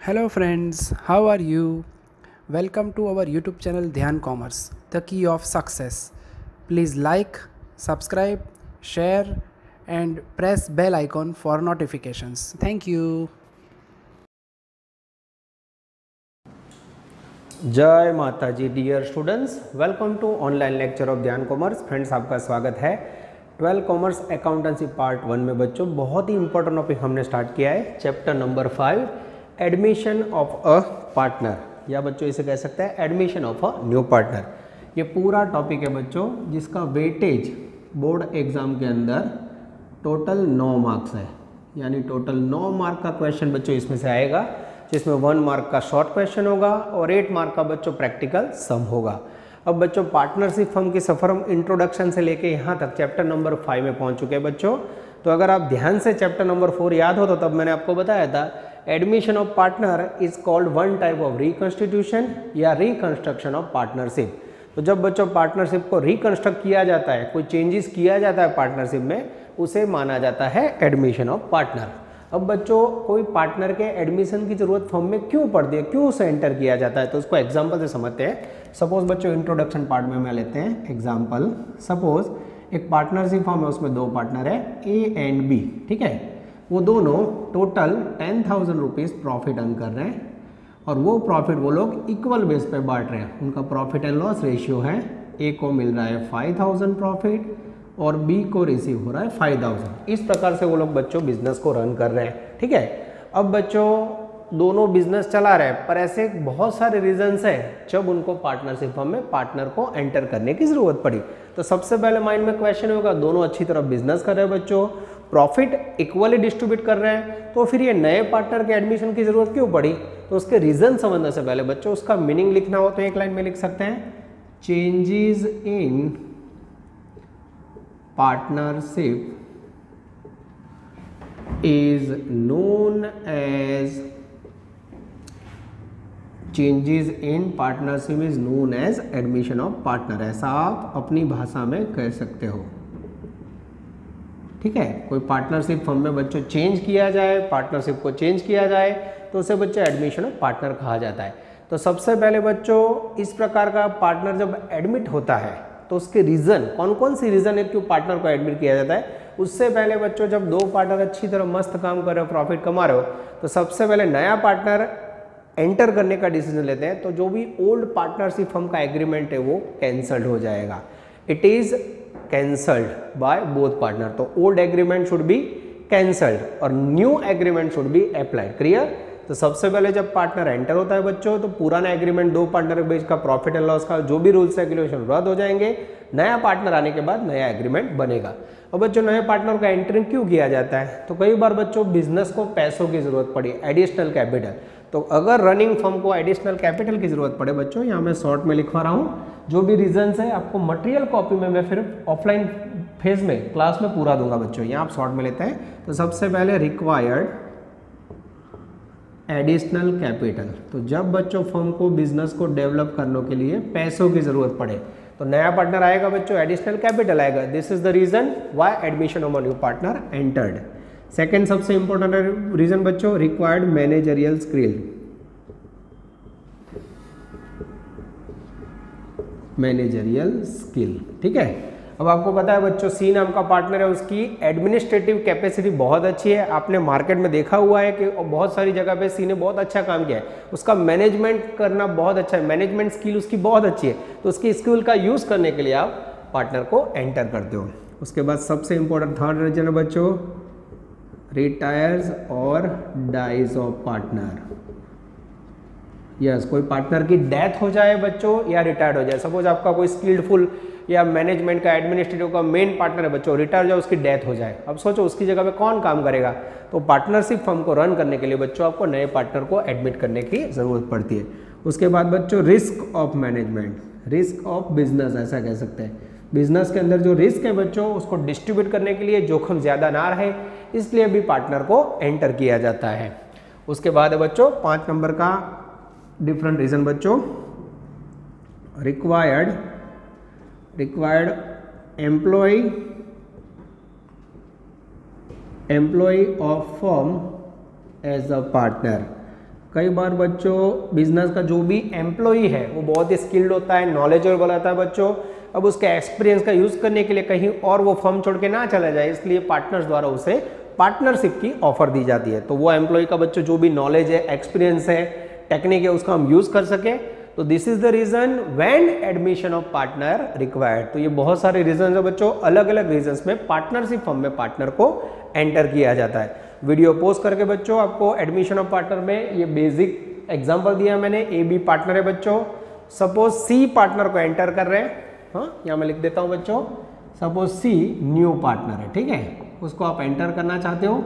Hello friends, how are you? Welcome to our YouTube channel Dhyan Commerce, the key of success. Please like, subscribe, share and press bell icon for notifications. Thank you. जय माता जी dear students, welcome to online lecture of Dhyan commerce. Friends, आपका स्वागत है 12 commerce accountancy part 1 में। बच्चों, बहुत ही important topic हमने स्टार्ट किया है, chapter number 5 admission of a partner, या बच्चों इसे कह सकते हैं admission of a new partner. ये पूरा टॉपिक है बच्चों जिसका वेटेज बोर्ड एग्जाम के अंदर टोटल 9 मार्क्स है, यानी टोटल 9 मार्क का क्वेश्चन बच्चों इसमें से आएगा, जिसमें 1 मार्क का शॉर्ट क्वेश्चन होगा और 8 मार्क का बच्चों प्रैक्टिकल सम होगा। अब बच्चों पार्टनरशिप फर्म की सफ़र हम इंट्रोडक्शन से लेके यहाँ तक चैप्टर नंबर 5 में पहुँच चुके हैं बच्चों। तो अगर आप ध्यान से चैप्टर नंबर 4 याद हो तो तब मैंने आपको बताया था admission of partner is called one type of reconstitution या रिकंस्ट्रक्शन ऑफ पार्टनरशिप। तो जब बच्चों पार्टनरशिप को रिकंस्ट्रक्ट किया जाता है, कोई चेंजेस किया जाता है पार्टनरशिप में, उसे माना जाता है एडमिशन ऑफ पार्टनर। अब बच्चों कोई पार्टनर के एडमिशन की जरूरत फर्म में क्यों पड़ती है, क्यों उसे एंटर किया जाता है, तो उसको एग्जांपल से समझते हैं। सपोज बच्चों इंट्रोडक्शन पार्ट में लेते हैं एग्जांपल। सपोज एक पार्टनरशिप फर्म है, उसमें 2 पार्टनर है ए एंड बी, ठीक है। वो दोनों टोटल 10,000 रुपीज़ प्रॉफिट अर्न कर रहे हैं और वो प्रॉफिट वो लोग इक्वल बेस पे बांट रहे हैं। उनका प्रॉफिट एंड लॉस रेशियो है, ए को मिल रहा है 5,000 प्रॉफिट और बी को रिसीव हो रहा है 5,000। इस प्रकार से वो लोग बच्चों बिजनेस को रन कर रहे हैं, ठीक है। अब बच्चों दोनों बिजनेस चला रहे हैं, पर ऐसे बहुत सारे रीजंस हैं जब उनको पार्टनरशिप फर्म में पार्टनर को एंटर करने की जरूरत पड़ी। तो सबसे पहले माइंड में क्वेश्चन होगा, दोनों अच्छी तरह बिजनेस कर रहे हैं बच्चों, प्रॉफिट इक्वली डिस्ट्रीब्यूट कर रहे हैं, तो फिर ये नए पार्टनर के एडमिशन की जरूरत क्यों पड़ी। तो उसके रीजन समझने से पहले बच्चों उसका मीनिंग लिखना हो तो एक लाइन में लिख सकते हैं, changes in partnership is known as changes in partnership is known as admission of partner। ऐसा आप अपनी भाषा में कह सकते हो, ठीक है। कोई पार्टनरशिप फर्म में बच्चों चेंज किया जाए, पार्टनरशिप को चेंज किया जाए तो उसे बच्चों एडमिशन ऑफ पार्टनर कहा जाता है। तो सबसे पहले बच्चों इस प्रकार का पार्टनर जब एडमिट होता है तो उसके रीज़न कौन कौन सी रीज़न है क्यों पार्टनर को एडमिट किया जाता है। उससे पहले बच्चों जब 2 पार्टनर अच्छी तरह मस्त काम कर रहे हो, प्रॉफिट कमा रहे हो, तो सबसे पहले नया पार्टनर एंटर करने का डिसीजन लेते हैं, तो जो भी ओल्ड पार्टनरशिप फर्म का एग्रीमेंट है वो कैंसल्ड हो जाएगा। It is cancelled by both partner. तो old agreement should be cancelled और new agreement should be applied. Clear. तो सबसे पहले जब पार्टनर एंटर होता है बच्चों तो पुराना एग्रीमेंट 2 पार्टनर के बीच का प्रॉफिट एंड लॉस का जो भी रूल्स रेगुलेशन रद्द हो जाएंगे, नया पार्टनर आने के बाद नया एग्रीमेंट बनेगा। और बच्चों नए पार्टनर का एंटरिंग क्यों किया जाता है, तो कई बार बच्चों बिजनेस को पैसों की जरूरत पड़ी, एडिशनल कैपिटल। तो अगर रनिंग फर्म को एडिशनल कैपिटल की जरूरत पड़े बच्चों, यहाँ मैं शॉर्ट में लिखवा रहा हूँ, जो भी रीजंस है आपको मटेरियल कॉपी में मैं फिर ऑफलाइन फेज में क्लास में पूरा दूंगा बच्चों, यहाँ आप शॉर्ट में लेते हैं। तो सबसे पहले रिक्वायर्ड एडिशनल कैपिटल। तो जब बच्चों फर्म को बिजनेस को डेवलप करने के लिए पैसों की जरूरत पड़े तो नया पार्टनर आएगा बच्चों, एडिशनल कैपिटल आएगा। This is the reason why admission of a new partner entered. Second सबसे इंपॉर्टेंट रीजन बच्चों, required managerial skill. Managerial skill, ठीक है। अब आपको पता है बच्चों सी नाम का पार्टनर है, उसकी एडमिनिस्ट्रेटिव कैपेसिटी बहुत अच्छी है। आपने मार्केट में देखा हुआ है कि बहुत सारी जगह पे सी ने बहुत अच्छा काम किया है, उसका मैनेजमेंट करना बहुत अच्छा है, मैनेजमेंट स्किल उसकी बहुत अच्छी है। तो उसकी स्किल का यूज़ करने के लिए आप पार्टनर को एंटर करते हो। उसके बाद सबसे इंपॉर्टेंट थर्ड रीजन है बच्चों, रिटायर्स और डाइज ऑफ पार्टनर। यस, कोई पार्टनर की डेथ हो जाए बच्चों या रिटायर्ड हो जाए। सपोज आपका कोई स्किल्डफुल या मैनेजमेंट का एडमिनिस्ट्रेटिव का मेन पार्टनर है बच्चों, रिटायर हो जाए, उसकी डेथ हो जाए, अब सोचो उसकी जगह पे कौन काम करेगा। तो पार्टनरशिप फर्म को रन करने के लिए बच्चों आपको नए पार्टनर को एडमिट करने की जरूरत पड़ती है। उसके बाद बच्चों risk of management, risk of business ऐसा कह सकते हैं। बिजनेस के अंदर जो रिस्क है बच्चों उसको डिस्ट्रीब्यूट करने के लिए जोखिम ज़्यादा ना रहे, इसलिए भी पार्टनर को एंटर किया जाता है। उसके बाद है बच्चों 5 नंबर का डिफरेंट रीजन बच्चों, required employ of firm as a partner. कई बार बच्चों बिजनेस का जो भी एम्प्लॉई है वो बहुत ही स्किल्ड होता है, नॉलेजेबल होता है बच्चों। अब उसके एक्सपीरियंस का यूज़ करने के लिए कहीं और वो फर्म छोड़ के ना चला जाए, इसलिए पार्टनर्स द्वारा उसे पार्टनरशिप की ऑफर दी जाती है। तो वो एम्प्लॉय का बच्चों जो भी नॉलेज है, एक्सपीरियंस है, टेक्निक है, उसका हम यूज़ कर सके। तो this is the reason when admission of partner required. तो ये बहुत सारे रीजन है बच्चों, अलग अलग रीजंस में पार्टनरशिप फर्म में पार्टनर को एंटर किया जाता है। वीडियो पोस्ट करके बच्चों आपको एडमिशन ऑफ पार्टनर में ये बेसिक एग्जांपल दिया मैंने। ए बी पार्टनर है बच्चों, सपोज सी पार्टनर को एंटर कर रहे हैं, हाँ यहाँ मैं लिख देता हूँ बच्चों, सपोज सी न्यू पार्टनर है, ठीक है, उसको आप एंटर करना चाहते हो।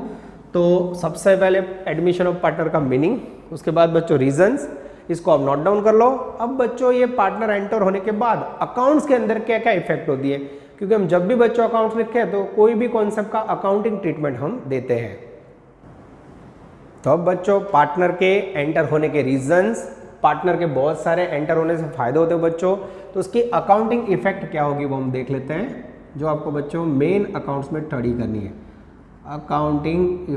तो सबसे पहले एडमिशन ऑफ पार्टनर का मीनिंग, उसके बाद बच्चों रीजंस, इसको आप नोट डाउन कर लो। अब बच्चों ये पार्टनर एंटर होने के बाद अकाउंट्स के अंदर क्या क्या इफेक्ट होती है, क्योंकि हम जब भी बच्चों अकाउंट्स लिखते हैं तो कोई भी कॉन्सेप्ट का अकाउंटिंग ट्रीटमेंट हम देते हैं। तो अब बच्चों पार्टनर के एंटर होने के रीजंस, पार्टनर के बहुत सारे एंटर होने से फायदे होते हैं बच्चों, तो उसकी अकाउंटिंग इफेक्ट क्या होगी वो हम देख लेते हैं, जो आपको बच्चों मेन अकाउंट्स में स्टडी करनी है। Accounting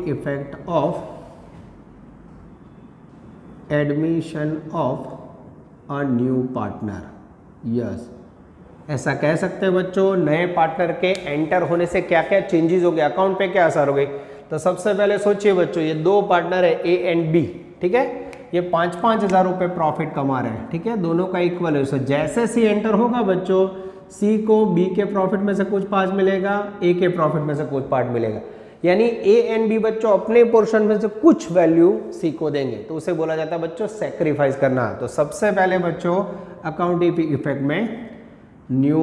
effect of admission of a new partner. Yes, ऐसा कह सकते हैं बच्चों, नए पार्टनर के एंटर होने से क्या क्या चेंजेस हो गए, अकाउंट पे क्या असर हो गई। तो सबसे पहले सोचिए बच्चों, ये दो पार्टनर है ए एंड बी, ठीक है, ये 5-5 हज़ार रुपये प्रॉफिट कमा रहे हैं, ठीक है, दोनों का इक्वल है। सो जैसे सी एंटर होगा बच्चों, सी को बी के प्रॉफिट में से कुछ पार्ट मिलेगा, ए के प्रॉफिट में से कुछ पार्ट मिलेगा, यानी ए एंड बी बच्चों अपने पोर्शन में से कुछ वैल्यू सी को देंगे, तो उसे बोला जाता है बच्चों सेक्रीफाइस करना। तो सबसे पहले बच्चों अकाउंटिंग इफेक्ट में new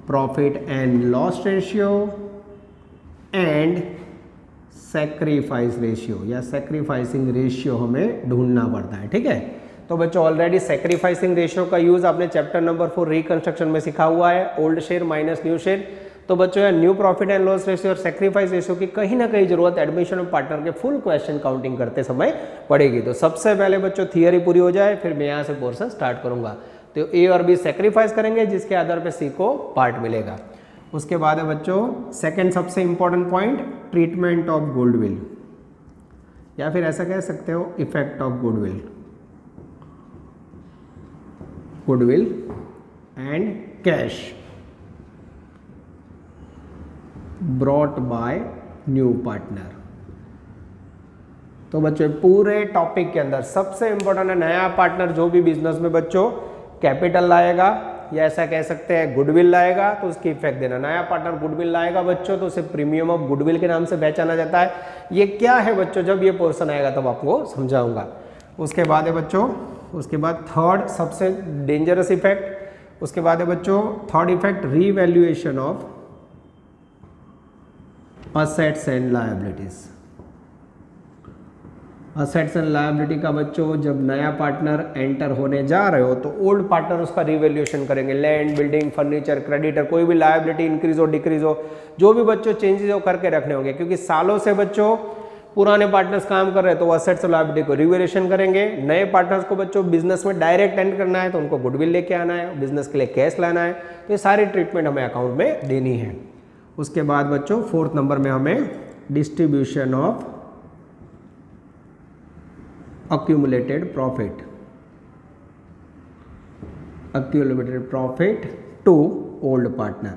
profit and loss ratio and sacrifice ratio या सैक्रिफाइसिंग रेशियो हमें ढूंढना पड़ता है, ठीक है। तो बच्चों ऑलरेडी सैक्रिफाइसिंग रेशियो का यूज आपने चैप्टर नंबर 4 रिकंस्ट्रक्शन में सीखा हुआ है, old share minus new share. तो बच्चों यार new profit and loss ratio और सैक्रिफाइस रेशियो की कहीं ना कहीं जरूरत एडमिशन ऑफ पार्टनर के फुल क्वेश्चन काउंटिंग करते समय पड़ेगी। तो सबसे पहले बच्चों थियरी पूरी हो जाए, फिर मैं यहाँ से पोर्शन स्टार्ट करूंगा। तो ए और बी सैक्रिफाइस करेंगे, जिसके आधार पर सी को पार्ट मिलेगा। उसके बाद है बच्चों सेकंड सबसे important point, treatment of goodwill, या फिर ऐसा कह सकते हो effect of goodwill and cash brought by new partner. तो बच्चों पूरे टॉपिक के अंदर सबसे इंपॉर्टेंट है नया पार्टनर जो भी बिजनेस में बच्चों कैपिटल लाएगा या ऐसा कह सकते हैं गुडविल लाएगा, तो उसकी इफेक्ट देना। नया पार्टनर गुडविल लाएगा बच्चों तो उसे प्रीमियम ऑफ गुडविल के नाम से पहचाना जाता है। ये क्या है बच्चों, जब ये पोर्शन आएगा तब आपको समझाऊंगा। उसके बाद है बच्चों, उसके बाद थर्ड सबसे डेंजरस इफेक्ट, उसके बाद है बच्चों third effect revaluation of assets and liabilities. Assets and liability का बच्चों जब नया पार्टनर एंटर होने जा रहे हो तो ओल्ड पार्टनर उसका रिवैल्यूएशन करेंगे, लैंड, बिल्डिंग, फर्नीचर, क्रेडिटर, कोई भी लायबिलिटी इंक्रीज हो डिक्रीज हो, जो भी बच्चों चेंजेस हो करके रखने होंगे, क्योंकि सालों से बच्चों पुराने पार्टनर्स काम कर रहे हैं तो असेट्स और लायबिलिटी को रिवैल्यूएशन करेंगे। नए पार्टनर्स को बच्चों बिजनेस में डायरेक्ट एंटर करना है तो उनको गुडविल लेके आना है, बिजनेस के लिए कैश लाना है, तो ये सारी ट्रीटमेंट हमें अकाउंट में देनी है। उसके बाद बच्चों फोर्थ नंबर में हमें distribution of accumulated profit to old partner।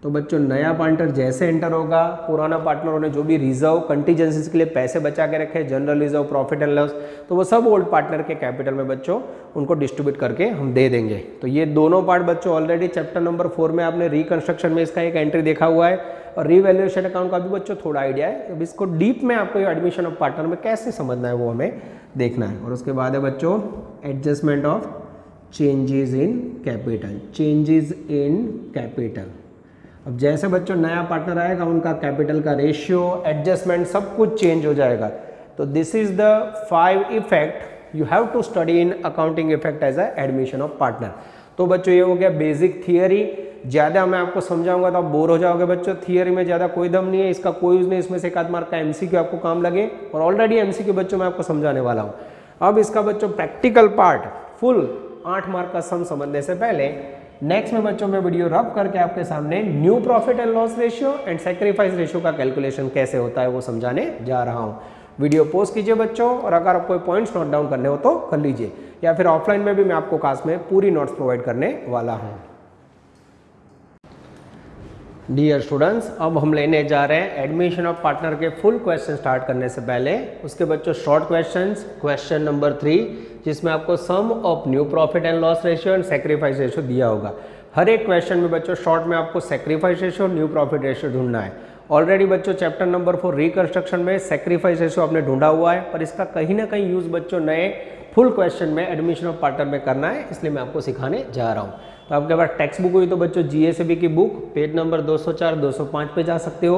तो बच्चों नया पार्टनर जैसे एंटर होगा, पुराना पार्टनरों ने जो भी रिजर्व कंटीजेंसीज के लिए पैसे बचा के रखे, general reserve, profit and loss, तो वो सब ओल्ड पार्टनर के कैपिटल में बच्चों उनको डिस्ट्रीब्यूट करके हम दे देंगे। तो ये दोनों पार्ट बच्चों ऑलरेडी चैप्टर नंबर 4 में आपने रिकंस्ट्रक्शन में इसका एक एंट्री देखा हुआ है, और रीवैल्यूएशन अकाउंट का भी बच्चों थोड़ा आइडिया है। अब इसको डीप में आपको एडमिशन ऑफ पार्टनर में कैसे समझना है वो हमें देखना है। और उसके बाद है बच्चों adjustment of changes in capital. अब जैसे बच्चों नया पार्टनर आएगा उनका कैपिटल का रेशियो, एडजस्टमेंट सब कुछ चेंज हो जाएगा। तो this is the 5 effect you have to study in accounting effect as a admission of partner. तो बच्चों ये हो गया बेसिक थियरी, ज़्यादा मैं आपको समझाऊंगा तो आप बोर हो जाओगे बच्चों। थियरी में ज़्यादा कोई दम नहीं है, इसका कोई यूज़ नहीं, इसमें से एक आध मार्क का एमसीक्यू आपको काम लगे, और ऑलरेडी एमसीक्यू बच्चों मैं आपको समझाने वाला हूँ। अब इसका बच्चों प्रैक्टिकल पार्ट फुल 8 मार्क का सम समझने से पहले नेक्स्ट में बच्चों मैं वीडियो रब करके आपके सामने new profit and loss ratio and sacrifice ratio का कैलकुलेशन कैसे होता है वो समझाने जा रहा हूँ। वीडियो पोस्ट कीजिए बच्चों, और अगर आप कोई पॉइंट्स नोट डाउन करने हो तो कर लीजिए, या फिर ऑफलाइन में भी मैं आपको क्लास में पूरी नोट्स प्रोवाइड करने वाला हूँ। डियर स्टूडेंट्स, अब हम लेने जा रहे हैं एडमिशन ऑफ पार्टनर के फुल क्वेश्चन स्टार्ट करने से पहले उसके बच्चों शॉर्ट क्वेश्चंस। क्वेश्चन नंबर 3 जिसमें आपको sum of new profit and loss ratio and sacrifice ratio दिया होगा। हर एक क्वेश्चन में बच्चों शॉर्ट में आपको sacrifice ratio new profit ratio ढूंढना है। ऑलरेडी बच्चों चैप्टर नंबर 4 रिकंस्ट्रक्शन में सैक्रिफाइस रेशियो आपने ढूंढा हुआ है, पर इसका कहीं ना कहीं यूज बच्चों नए फुल क्वेश्चन में एडमिशन ऑफ पार्टनर में करना है, इसलिए मैं आपको सिखाने जा रहा हूँ। तो आपके पास टेक्स्ट बुक हुई तो बच्चों जीएसबी की बुक पेज नंबर 204 205 पे जा सकते हो।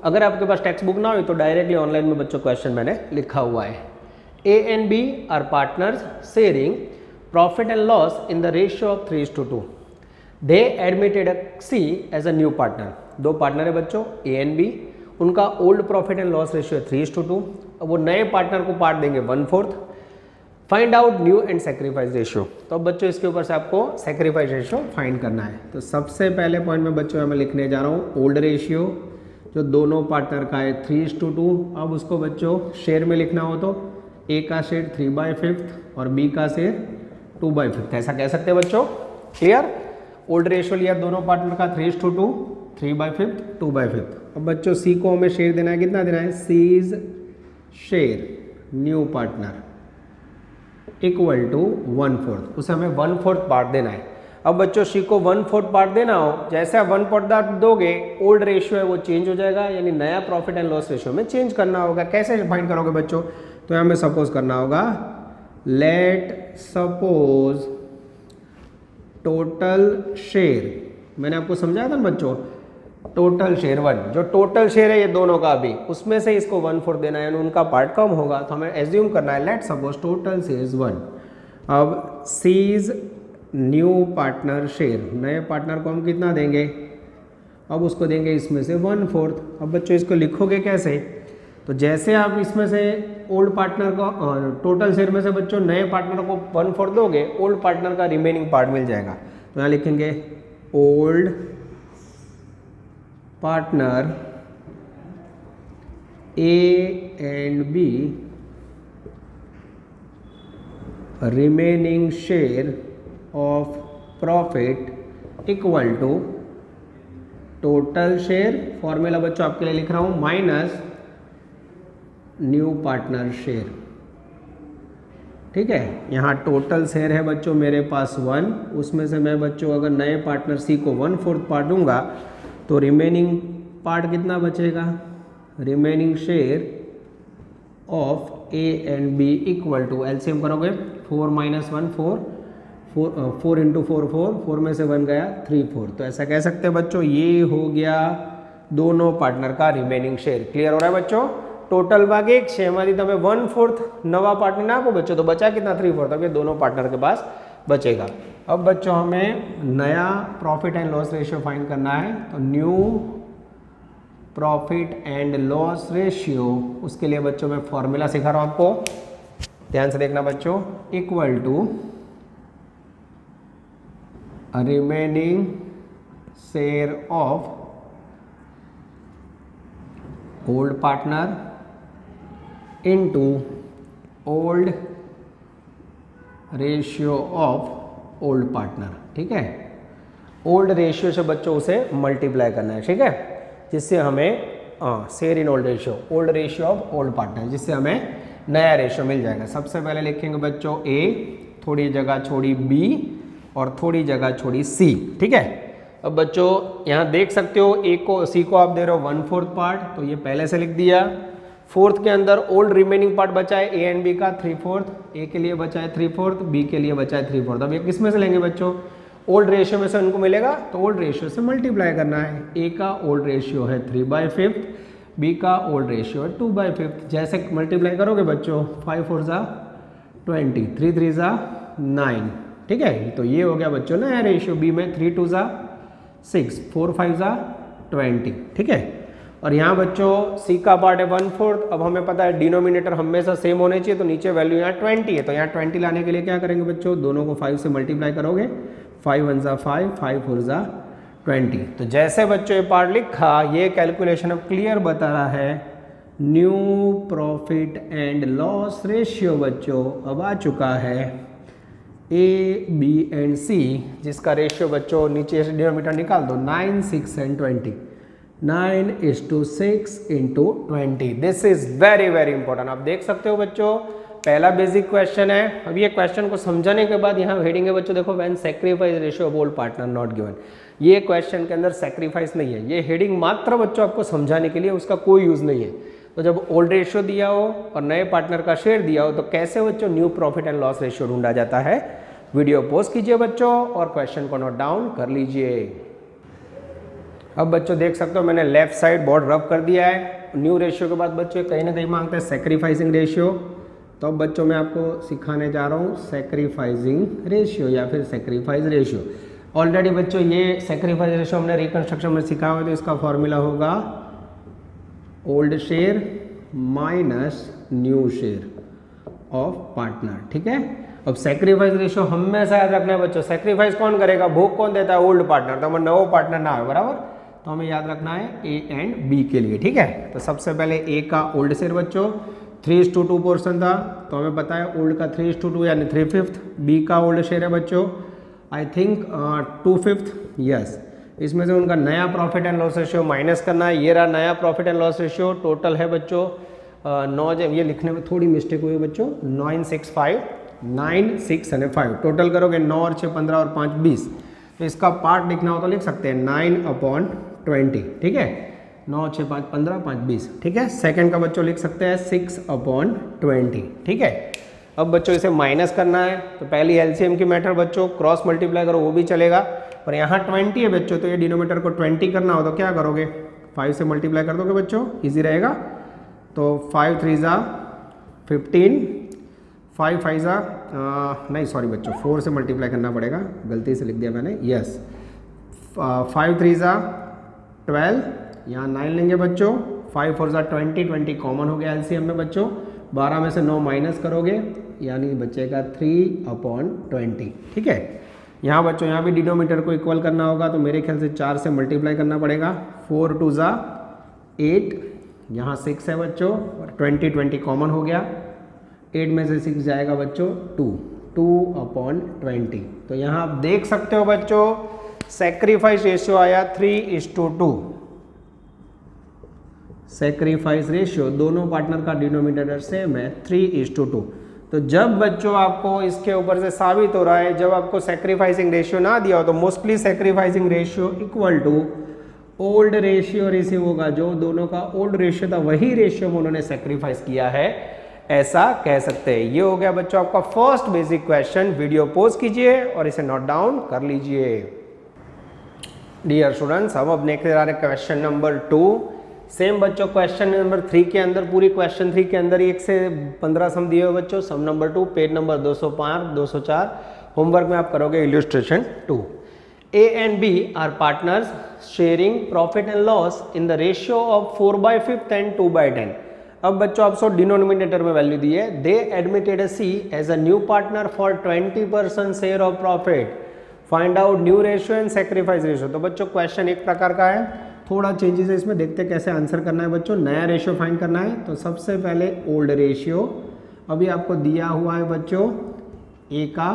अगर आपके पास टेक्स्ट बुक ना हुई तो डायरेक्टली ऑनलाइन में बच्चों क्वेश्चन मैंने लिखा हुआ है। A and B are partners sharing profit and loss in the ratio of 3:2। They admitted C as a new partner. दो पार्टनर है बच्चों ए एंड बी, उनका old profit and loss ratio है 3:2। अब वो नए पार्टनर को पार्ट देंगे 1/4। Find out new and sacrifice ratio. तो अब बच्चों इसके ऊपर से आपको सैक्रिफाइस रेशियो फाइंड करना है। तो सबसे पहले पॉइंट में बच्चों मैं लिखने जा रहा हूँ ओल्ड रेशियो जो दोनों पार्टनर का है 3:2। अब उसको बच्चों शेयर में लिखना हो तो ए का शेयर 3/5 और बी का शेयर 2/5, ऐसा कह सकते हैं बच्चों। क्लियर? ओल्ड रेशियो लिया दोनों पार्टनर का 3:2, 3/5, 2/5। अब बच्चों सी को हमें शेयर देना है, कितना देना है? C's share new partner equal to 1/4, उसे हमें 1/4 पार्ट देना है। अब बच्चों सी को 1/4 पार्ट देना हो, जैसे आप 1/4 दोगे ओल्ड रेशियो है वो चेंज हो जाएगा, यानी नया प्रॉफिट एंड लॉस रेशियो में चेंज करना होगा। कैसे फाइंड करोगे बच्चों? तो हमें सपोज करना होगा लेट सपोज टोटल शेयर, मैंने आपको समझाया था ना बच्चों, टोटल शेयर 1, जो टोटल शेयर है ये दोनों का भी, उसमें से इसको 1/4 देना है, उनका पार्ट कम होगा, तो हमें एज्यूम करना है लेट सपोज टोटल शेयर 1। अब सीज न्यू पार्टनर शेयर, नए पार्टनर को हम कितना देंगे? अब उसको देंगे इसमें से 1/4। अब बच्चों इसको लिखोगे कैसे? तो जैसे आप इसमें से ओल्ड पार्टनर को टोटल शेयर में से बच्चों नए पार्टनर को 1/4 दोगे, ओल्ड पार्टनर का रिमेनिंग पार्ट मिल जाएगा। तो यहाँ लिखेंगे old partner A and B remaining share of profit equal to total share, formula बच्चों आपके लिए लिख रहा हूं, माइनस न्यू पार्टनर शेयर। ठीक है, यहाँ टोटल शेयर है बच्चों मेरे पास 1, उसमें से मैं बच्चों अगर नए पार्टनर सी को 1/4 पार्ट दूंगा तो रिमेनिंग पार्ट कितना बचेगा? Remaining share of A and B equal to, LCM करोगे 4 - 1 4, 4 × 4 4, 4 में से 1 गया 3/4। तो ऐसा कह सकते हैं बच्चों ये हो गया दोनों पार्टनर का रिमेनिंग शेयर। क्लियर हो रहा है बच्चों? टोटल भाग 1 6 તમે 1/4 नवा पार्टनर ना आपको बच्चों, तो बचा कितना 3/4, अब ये दोनों पार्टनर के पास बचेगा। अब बच्चों हमें नया profit and loss ratio find करना है, तो new profit and loss ratio, उसके लिए बच्चों मैं फॉर्मूला सिखा रहा हूं आपको, ध्यान से देखना बच्चों, equal to remaining share of old partner into old ratio of old partner. ठीक है, ओल्ड रेशियो से बच्चों उसे मल्टीप्लाई करना है। ठीक है, जिससे हमें share in old ratio, old ratio of old partner, जिससे हमें नया रेशियो मिल जाएगा। सबसे पहले लिखेंगे बच्चों ए, थोड़ी जगह छोड़ी बी और थोड़ी जगह छोड़ी सी। ठीक है, अब बच्चों यहाँ देख सकते हो ए को सी को आप दे रहे हो 1/4 पार्ट, तो ये पहले से लिख दिया। 4th के अंदर ओल्ड रिमेनिंग पार्ट बचा है ए एंड बी का 3/4, ए के लिए बचा है 3/4, बी के लिए बचा है 3/4। अब ये किस में से लेंगे बच्चों? ओल्ड रेशियो में से उनको मिलेगा, तो ओल्ड रेशियो से मल्टीप्लाई करना है। ए का ओल्ड रेशियो है 3/5, बी का ओल्ड रेशियो है 2/5। जैसे मल्टीप्लाई करोगे बच्चों 5 4 = 20, 3 3 = 9। ठीक है, तो ये हो गया बच्चों नया रेशियो। बी में 3 2 = 6, 4 5 = 20। ठीक है, और यहाँ बच्चों सी का पार्ट है 1/4। अब हमें पता है डिनोमिनेटर हमेशा सेम होने चाहिए, तो नीचे वैल्यू यहाँ 20 है, तो यहाँ 20 लाने के लिए क्या करेंगे बच्चों? दोनों को 5 से मल्टीप्लाई करोगे, 5 1 जा 5, 5 4 जा 20। तो जैसे बच्चों ये पार्ट लिखा, ये कैलकुलेशन अब क्लियर बता रहा है। New profit and loss ratio बच्चों अब आ चुका है ए, बी एंड सी, जिसका रेशियो बच्चों नीचे से डिनोमिनेटर निकाल दो, 9 6 and 20, 9:6 × 20। This is very very important. आप देख सकते हो बच्चों, पहला बेसिक क्वेश्चन है। अब ये क्वेश्चन को समझाने के बाद यहाँ हेडिंग है बच्चों, देखो when sacrifice ratio of old partner not given. ये क्वेश्चन के अंदर सैक्रिफाइस नहीं है, ये हेडिंग मात्र बच्चों आपको समझाने के लिए, उसका कोई यूज नहीं है। तो जब ओल्ड रेशियो दिया हो और नए पार्टनर का शेयर दिया हो, तो कैसे बच्चों new profit and loss ratio ढूंढा जाता है। वीडियो पॉज कीजिए बच्चों और क्वेश्चन को नोट डाउन कर लीजिए। अब बच्चों देख सकते हो मैंने लेफ्ट साइड बोर्ड रब कर दिया है। न्यू रेशियो के बाद बच्चों कहीं ना कहीं मांगते हैं सैक्रिफाइसिंग रेशियो। तो अब बच्चों मैं आपको सिखाने जा रहा हूँ सैक्रिफाइसिंग रेशियो या फिर सैक्रिफाइस रेशियो। ऑलरेडी बच्चों ये सैक्रिफाइस रेशियो हमने रिकंस्ट्रक्शन में सीखा हुआ, तो इसका फॉर्मूला होगा old share minus new share of partner. ठीक है, अब सैक्रिफाइस रेशियो हमेशा याद रखना है बच्चों। सैक्रिफाइस कौन करेगा, भोग कौन देता है, ओल्ड पार्टनर। तो हमें नवो पार्टनर ना हो, बराबर। तो हमें याद रखना है ए एंड बी के लिए। ठीक है, तो सबसे पहले ए का ओल्ड शेयर बच्चों 3:2 पोर्शन था, तो हमें पता है ओल्ड का 3:2 यानी 3/5। बी का ओल्ड शेयर है बच्चों आई थिंक 2/5, यस। इसमें से उनका नया profit and loss ratio minus करना है। ये रहा नया profit and loss ratio, total है बच्चों 9, ये लिखने में थोड़ी मिस्टेक हुई है बच्चों, 965, 9 6 और 5 टोटल करोगे 9 और 6 15 और 5 20। तो इसका पार्ट लिखना हो तो लिख सकते हैं 9/20। ठीक है, 9 6 5 15 5 20। ठीक है, सेकंड का बच्चों लिख सकते हैं 6/20। ठीक है, अब बच्चों इसे माइनस करना है, तो पहली एलसीएम की मेथड बच्चों क्रॉस मल्टीप्लाई करो वो भी चलेगा, पर यहाँ 20 है बच्चों, तो ये डिनोमिनेटर को 20 करना हो तो क्या करोगे, 5 से मल्टीप्लाई कर दोगे बच्चों, इजी रहेगा। तो 5 3 जा 15, 5 5 जा नहीं सॉरी बच्चों 4 से मल्टीप्लाई करना पड़ेगा, गलती से लिख दिया मैंने, यस। 5 3 जा 12, यहाँ 9 लेंगे बच्चों, 5 4 जा 20, 20 कॉमन हो गया एलसीएम में बच्चों, 12 में से 9 माइनस करोगे यानी बचेगा 3/20। ठीक है, यहाँ बच्चों यहाँ भी डिनोमिनेटर को इक्वल करना होगा, तो मेरे ख्याल से 4 से मल्टीप्लाई करना पड़ेगा, 4 2 जा 8, यहाँ 6 है बच्चों, 20 20 कॉमन हो गया, 8 में से 6 जाएगा बच्चों 2/20। तो यहाँ आप देख सकते हो बच्चों सैक्रिफाइस रेशियो आया 3:2। सैक्रिफाइस रेशियो दोनों पार्टनर का डिनोमिनेटर सेम है 3:2। तो जब बच्चों आपको इसके ऊपर से साबित हो रहा है, जब आपको सैक्रिफाइसिंग रेशियो ना दिया हो तो mostly sacrificing ratio equal to old ratio receive होगा, जो दोनों का ओल्ड रेशियो था वही रेशियो में उन्होंने सैक्रिफाइस किया है, ऐसा कह सकते हैं। ये हो गया बच्चों आपका first basic question. Video pause कीजिए और इसे नोट डाउन कर लीजिए। डियर स्टूडेंट्स, हम अब नेक्स्ट आ रहे क्वेश्चन नंबर 2। सेम बच्चों क्वेश्चन नंबर 3 के अंदर, पूरी क्वेश्चन 3 के अंदर 1 से 15 सम दिए हुए बच्चों। सम नंबर 2 पेज नंबर 205 204। होमवर्क में आप करोगे illustration 2। A and B are partners sharing profit and loss in the ratio of 4/5 and 2/10. अब बच्चों आपको डिनोमिनेटर में वैल्यू दी है। They admitted C as a new partner for 20% share of profit. Find out new ratio and sacrifice ratio. तो बच्चों question एक प्रकार का है, थोड़ा चेंजेस है इसमें, देखते हैं कैसे आंसर करना है बच्चों। नया रेशियो फाइंड करना है, तो सबसे पहले ओल्ड रेशियो अभी आपको दिया हुआ है बच्चों, ए का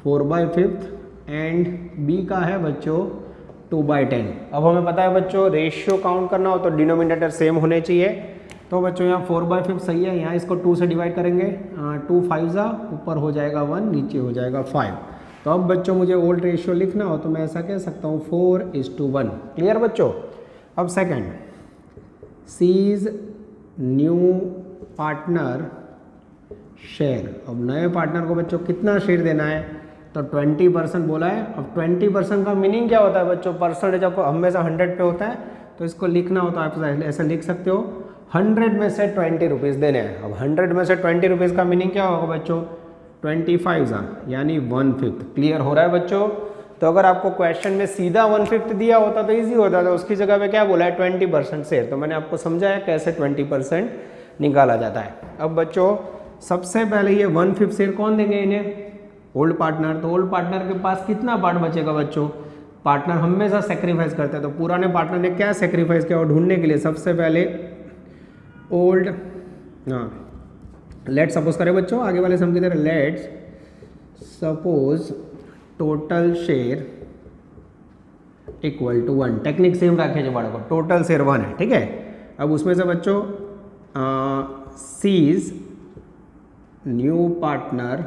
4/5 एंड बी का है बच्चों 2/10। अब हमें पता है बच्चों रेशियो काउंट करना हो तो डिनोमिनेटर सेम होने चाहिए। तो बच्चों यहाँ 4/5 सही है, यहाँ इसको 2 से डिवाइड करेंगे, 2 5 जा ऊपर हो जाएगा 1, नीचे हो जाएगा 5। तो अब बच्चों मुझे ओल्ड रेशियो लिखना हो तो मैं ऐसा कह सकता हूँ 4:1। क्लियर बच्चों। अब second, C's new partner share. अब नए पार्टनर को बच्चों कितना शेयर देना है, तो 20% बोला है। अब 20% का मीनिंग क्या होता है बच्चों, परसेंटेज आपको हमेशा 100 पे होता है, तो इसको लिखना हो तो आप ऐसा लिख सकते हो 100 में से 20 रुपीज़ देने हैं। अब 100 में से 20 रुपीज़ का मीनिंग क्या होगा बच्चों, 25 यानी 1/5। क्लियर हो रहा है बच्चों। तो अगर आपको क्वेश्चन में सीधा 1/5 दिया होता तो ईजी होता था, उसकी जगह पे क्या बोला है 20% शेयर। तो मैंने आपको समझाया कैसे 20% निकाला जाता है। अब बच्चों सबसे पहले ये 1/5 शेयर कौन देंगे इन्हें, ओल्ड पार्टनर, तो ओल्ड पार्टनर के पास कितना पार्ट बचेगा बच्चों? पार्टनर हमेशा सेक्रीफाइस करते हैं, तो पुराने पार्टनर ने क्या सेक्रीफाइस किया? और ढूंढने के लिए सबसे पहले ओल्ड, लेट सपोज करें बच्चों आगे वाले सम की तरह, let's suppose total share equal to 1। Technique same रखे जो बड़ा को, टोटल शेयर 1 है, ठीक है। अब उसमें से बच्चों सीज न्यू पार्टनर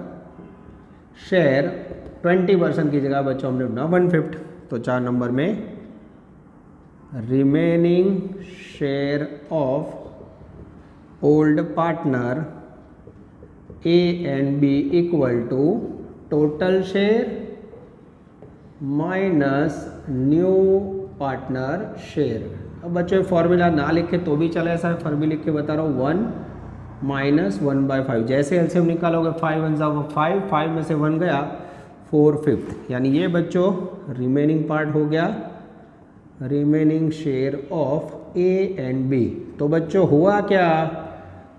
शेयर 20% की जगह बच्चों हमने ढूंढा 1/5, तो 4 नंबर में remaining share of old partner A and B equal to total share minus new partner share. अब बच्चों फॉर्मूला ना लिखे तो भी चले, ऐसा फॉर्मूला लिख के बता रहा हूँ, 1 माइनस 1/5। जैसे एलसीएम निकालोगे 5 1 5, 5 में से 1 गया 4/5, यानी ये बच्चों रिमेनिंग पार्ट हो गया, remaining share of A and B. तो बच्चों हुआ क्या?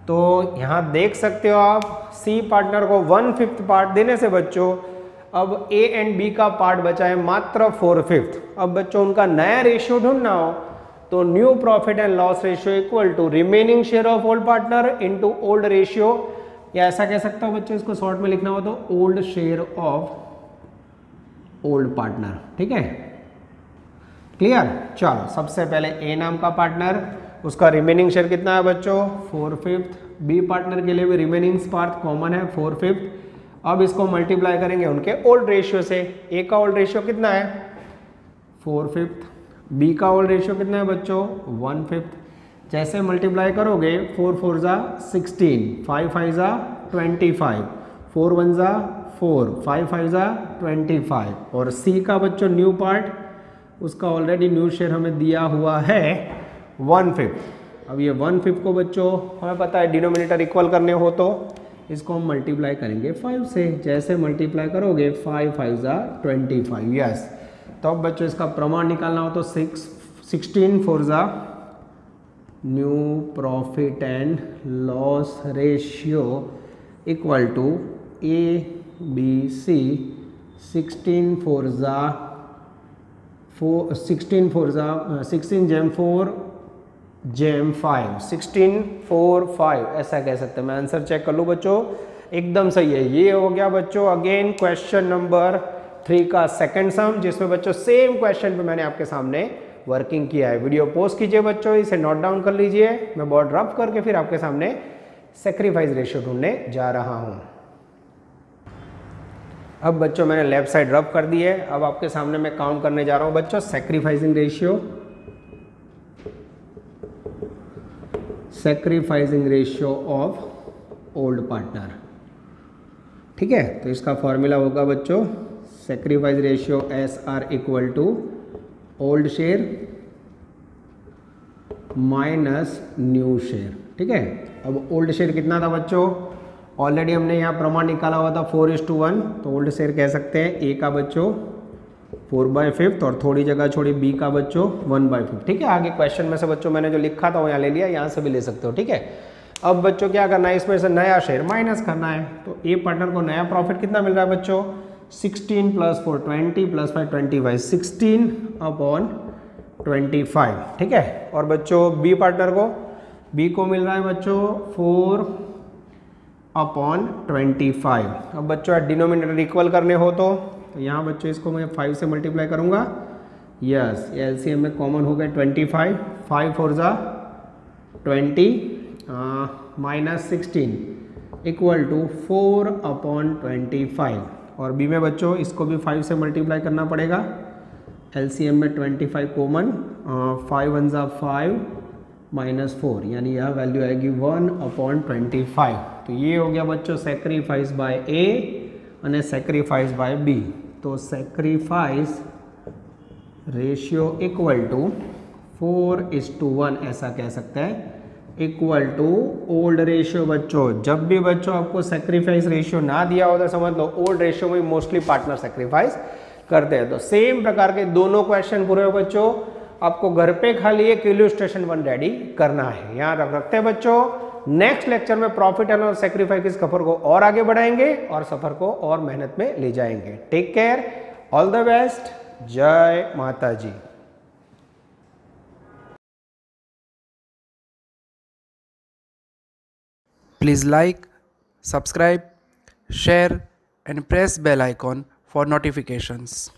तो यहाँ देख सकते हो आप, सी पार्टनर को 1/5 पार्ट देने से बच्चों अब ए एंड बी का पार्ट बचा है मात्र 4/5। अब बच्चों उनका नया रेशियो ढूंढना हो तो new profit and loss ratio equal to remaining share of old partner into old ratio, या ऐसा कह सकता हूं बच्चों, इसको शॉर्ट में लिखना हो तो old share of old partner, ठीक है, क्लियर। चलो सबसे पहले ए नाम का पार्टनर, उसका रिमेनिंग शेयर कितना है बच्चों? 4/5। बी पार्टनर के लिए भी रिमेनिंग पार्ट कॉमन है 4/5। अब इसको मल्टीप्लाई करेंगे उनके ओल्ड रेशियो से। ए का ओल्ड रेशियो कितना है? 4/5। बी का ओल्ड रेशियो कितना है बच्चों? 1/5। जैसे मल्टीप्लाई करोगे 4 4 जा 16, 5 5 जा 25, 4 1 जा 4, 5 5 जा 25। और सी का बच्चों न्यू पार्ट, उसका ऑलरेडी न्यू शेयर हमें दिया हुआ है 1/5। अब ये 1/5 को बच्चों हमें पता है डिनोमिनेटर इक्वल करने हो तो इसको हम मल्टीप्लाई करेंगे 5 से। जैसे मल्टीप्लाई करोगे 5 5 जा 25, यस। तो अब बच्चों इसका प्रमाण निकालना हो तो 16 4 जा new profit and loss ratio equal to A B C. 16 4 जा 16 जेम 4 जेम 5, 16 4 5 ऐसा कह सकते हैं। मैं आंसर चेक कर लूँ बच्चों, एकदम सही है। ये हो गया बच्चों अगेन क्वेश्चन नंबर 3 का सेकंड सम, जिसमें बच्चों सेम क्वेश्चन पे मैंने आपके सामने वर्किंग किया है। वीडियो पॉज कीजिए बच्चों, इसे नोट डाउन कर लीजिए। मैं बोर्ड रफ करके फिर आपके सामने सैक्रिफाइस रेशियो ढूंढने जा रहा हूं। अब बच्चों मैंने लेफ्ट साइड रफ कर दी है। अब आपके सामने मैं काउंट करने जा रहा हूं बच्चों sacrificing ratio, sacrificing ratio of old partner, ठीक है। तो इसका फॉर्मूला होगा बच्चों sacrifice ratio SR equal to old share minus new share, ठीक है। अब ओल्ड शेयर कितना था बच्चों? ऑलरेडी हमने यहाँ प्रमाण निकाला हुआ था 4:1, तो ओल्ड शेयर कह सकते हैं ए का बच्चों 4/5 और थोड़ी जगह छोड़ी बी का बच्चों 1/5, ठीक है। आगे क्वेश्चन में से बच्चों मैंने जो लिखा था वो यहाँ ले लिया, यहाँ से भी ले सकते हो, ठीक है। अब बच्चों क्या करना है, इसमें से नया शेयर माइनस करना है। तो ए पार्टनर को नया प्रॉफिट कितना मिल रहा है बच्चों? 16 + 4 20 + 5 25, 16/25, ठीक है। और बच्चों बी पार्टनर को, बी को मिल रहा है बच्चों 4/25। अब बच्चों डिनोमिनेटर इक्वल करने हो तो यहाँ बच्चों इसको मैं 5 से मल्टीप्लाई करूँगा, यस। एलसीएम में कॉमन हो गया 25, 5 4 जा 20 माइनस 16 इक्वल टू 4/25। और बी में बच्चों इसको भी 5 से मल्टीप्लाई करना पड़ेगा। एलसीएम में 25 कॉमन, 5 1 जा 5 माइनस 4, यानी यह वैल्यू आएगी 1/25। तो ये हो गया बच्चों सैक्रिफाइस बाय ए और सैक्रिफाइस बाय बी। तो सैक्रिफाइस रेशियो इक्वल टू 4:1 ऐसा कह सकते हैं, इक्वल टू ओल्ड रेशियो। बच्चों जब भी बच्चों आपको सैक्रिफाइस रेशियो ना दिया होता समझ लो ओल्ड रेशियो में मोस्टली पार्टनर सैक्रिफाइस करते हैं। तो सेम प्रकार के दोनों क्वेश्चन पूरे बच्चों आपको घर पे खाली एक इलस्ट्रेशन 1 रेडी करना है। यहाँ रखते हैं बच्चों नेक्स्ट लेक्चर में प्रॉफिट एंड लॉस सेक्रीफाइस के सफर को और आगे बढ़ाएंगे और सफर को और मेहनत में ले जाएंगे। Take care, all the best, जय माता जी। Please like, subscribe, share and press bell icon for notifications.